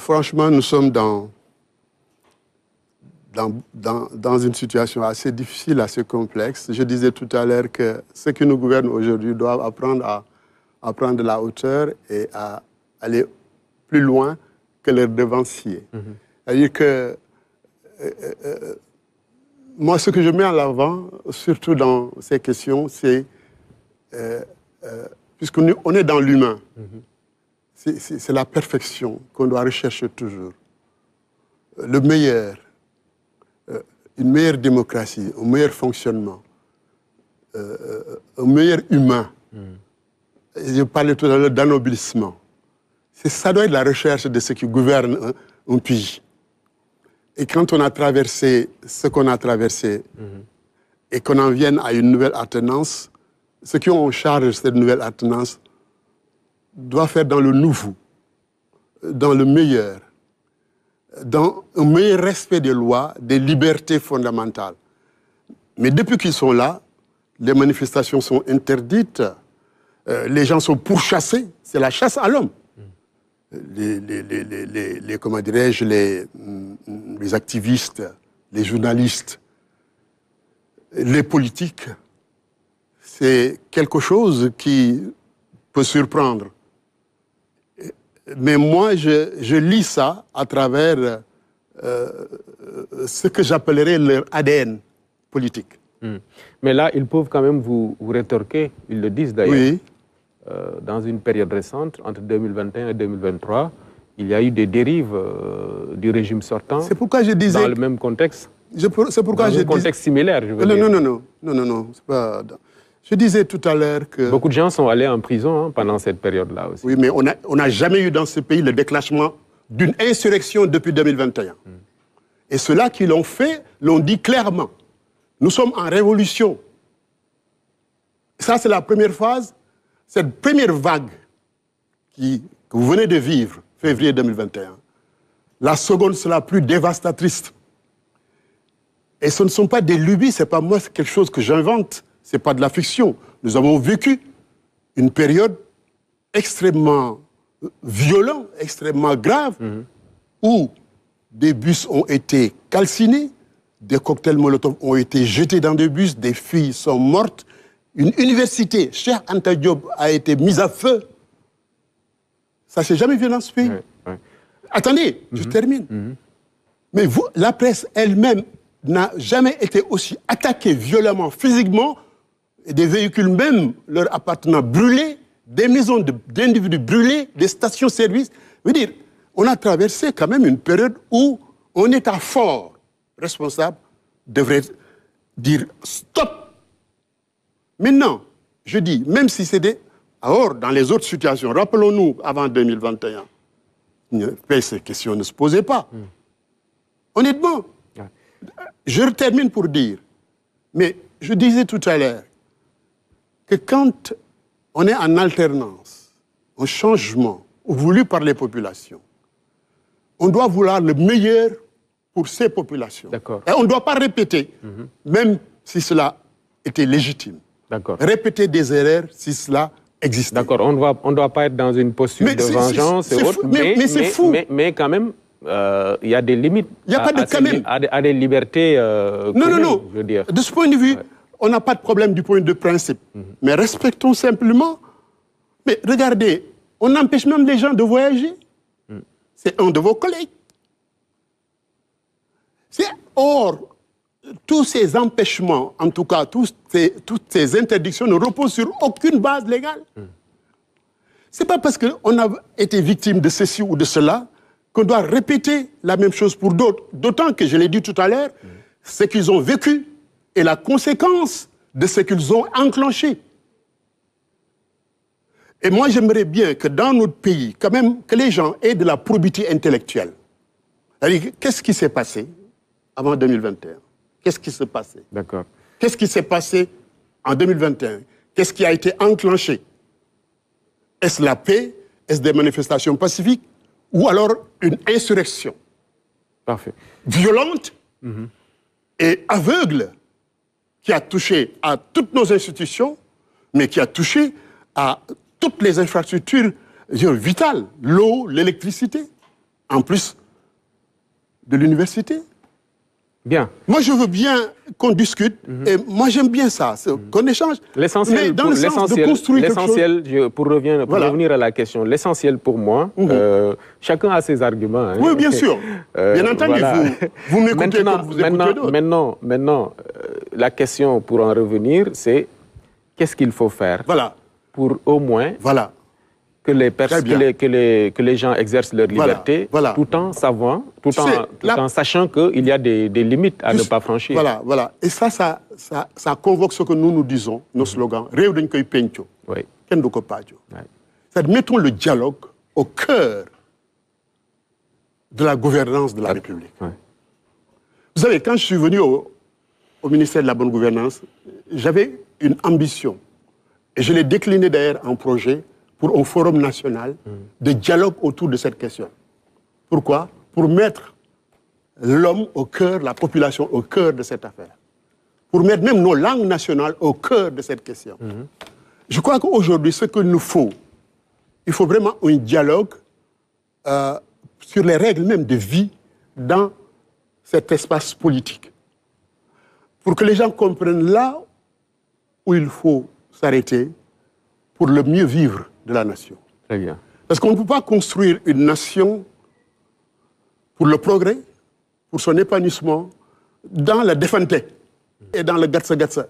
Franchement, nous sommes dans une situation assez difficile, assez complexe. Je disais tout à l'heure que ceux qui nous gouvernent aujourd'hui doivent apprendre à prendre de la hauteur et à aller plus loin que leurs devanciers. C'est-à-dire que moi, ce que je mets en avant, surtout dans ces questions, c'est, puisqu'on est dans l'humain, c'est la perfection qu'on doit rechercher toujours. Le meilleur, une meilleure démocratie, un meilleur fonctionnement, un meilleur humain. Je parlais tout à l'heure d'anoblissement. Ça doit être la recherche de ce qui gouverne un pays. Et quand on a traversé ce qu'on a traversé et qu'on en vienne à une nouvelle attenance, ceux qui ont en charge cette nouvelle attenance doivent faire dans le nouveau, dans le meilleur, dans un meilleur respect des lois, des libertés fondamentales. Mais depuis qu'ils sont là, les manifestations sont interdites, les gens sont pourchassés, c'est la chasse à l'homme. Comment dirais-je, les activistes, les journalistes, les politiques, c'est quelque chose qui peut surprendre. Mais moi, je lis ça à travers ce que j'appellerais leur ADN politique. Mais là, ils peuvent quand même vous rétorquer, ils le disent d'ailleurs. Oui. Dans une période récente, entre 2021 et 2023, il y a eu des dérives du régime sortant. C'est pourquoi je disais... Dans le même contexte. C'est pourquoi dans un contexte similaire, je veux dire. Non. C'est pas... Je disais tout à l'heure que... Beaucoup de gens sont allés en prison pendant cette période-là aussi. Oui, mais on n'a jamais eu dans ce pays le déclenchement d'une insurrection depuis 2021. Et ceux-là qui l'ont fait l'ont dit clairement. Nous sommes en révolution. Ça, c'est la première phase. Cette première vague que vous venez de vivre, février 2021, la seconde sera plus dévastatrice. Et ce ne sont pas des lubies, ce n'est pas moi, c'est quelque chose que j'invente, ce n'est pas de la fiction. Nous avons vécu une période extrêmement violente, extrêmement grave, où des bus ont été calcinés, des cocktails Molotov ont été jetés dans des bus, des filles sont mortes. Une université, Cheikh Anta Diop, a été mise à feu. Ça ne s'est jamais vu dans ce pays. Attendez, je termine. Mais vous, la presse elle-même n'a jamais été aussi attaquée violemment, physiquement, et des véhicules même, leur appartenant brûlés, des maisons d'individus brûlés, des stations-service. Je veux dire, on a traversé quand même une période où un État fort, responsable, devrait dire stop. Maintenant, je dis, même si c'est des... Alors, dans les autres situations, rappelons-nous, avant 2021, ces questions ne se posaient pas. Honnêtement, je termine pour dire, mais je disais tout à l'heure que quand on est en alternance, un changement voulu par les populations, on doit vouloir le meilleur pour ces populations. Et on ne doit pas répéter, même si cela était légitime. Répéter des erreurs si cela existe. D'accord, on ne doit pas être dans une posture de vengeance et autres, mais c'est fou. Mais quand même, il y a des limites. Il n'y a pas de quand même. À des libertés non. Je veux dire. De ce point de vue, on n'a pas de problème du point de principe. Mais respectons simplement. Mais regardez, on empêche même les gens de voyager. C'est un de vos collègues. Or, tous ces empêchements, en tout cas, toutes ces interdictions ne reposent sur aucune base légale. Ce n'est pas parce qu'on a été victime de ceci ou de cela qu'on doit répéter la même chose pour d'autres. D'autant que, je l'ai dit tout à l'heure, ce qu'ils ont vécu est la conséquence de ce qu'ils ont enclenché. Et moi, j'aimerais bien que dans notre pays, quand même, que les gens aient de la probité intellectuelle. Qu'est-ce qui s'est passé avant 2021 ? Qu'est-ce qui s'est passé? D'accord. Qu'est-ce qui s'est passé en 2021? Qu'est-ce qui a été enclenché? Est-ce la paix? Est-ce des manifestations pacifiques? Ou alors une insurrection? Parfait. Violente et aveugle qui a touché à toutes nos institutions, mais qui a touché à toutes les infrastructures vitales, l'eau, l'électricité. en plus de l'université. Bien. Moi, je veux bien qu'on discute, et moi, j'aime bien ça, qu'on échange. L'essentiel, dans le sens de construire quelque chose. Pour revenir à la question, l'essentiel pour moi, chacun a ses arguments. Hein. Oui, bien sûr. Bien entendu, Voilà. vous m'écoutez comme vous écoutez d'autres. Maintenant, la question pour en revenir, c'est qu'est-ce qu'il faut faire pour au moins que les gens exercent leur liberté tout en savant, tout en sachant qu'il y a des limites à ne pas franchir. Voilà. Et ça convoque ce que nous disons, nos slogans. Réew dañ koy penco. Kenn du ko paajo. C'est-à-dire, mettons le dialogue au cœur de la gouvernance de la République. Vous savez, quand je suis venu au ministère de la Bonne Gouvernance, j'avais une ambition. Et je l'ai déclinée d'ailleurs en projet pour un forum national de dialogue autour de cette question. Pourquoi? Pour mettre l'homme au cœur, la population au cœur de cette affaire. Pour mettre même nos langues nationales au cœur de cette question. Je crois qu'aujourd'hui, ce qu'il nous faut, il faut vraiment un dialogue sur les règles même de vie dans cet espace politique. Pour que les gens comprennent là où il faut s'arrêter pour le mieux vivre de la nation. Très bien. Parce qu'on ne peut pas construire une nation pour le progrès, pour son épanouissement, dans la défante et dans le gatsa-gatsa.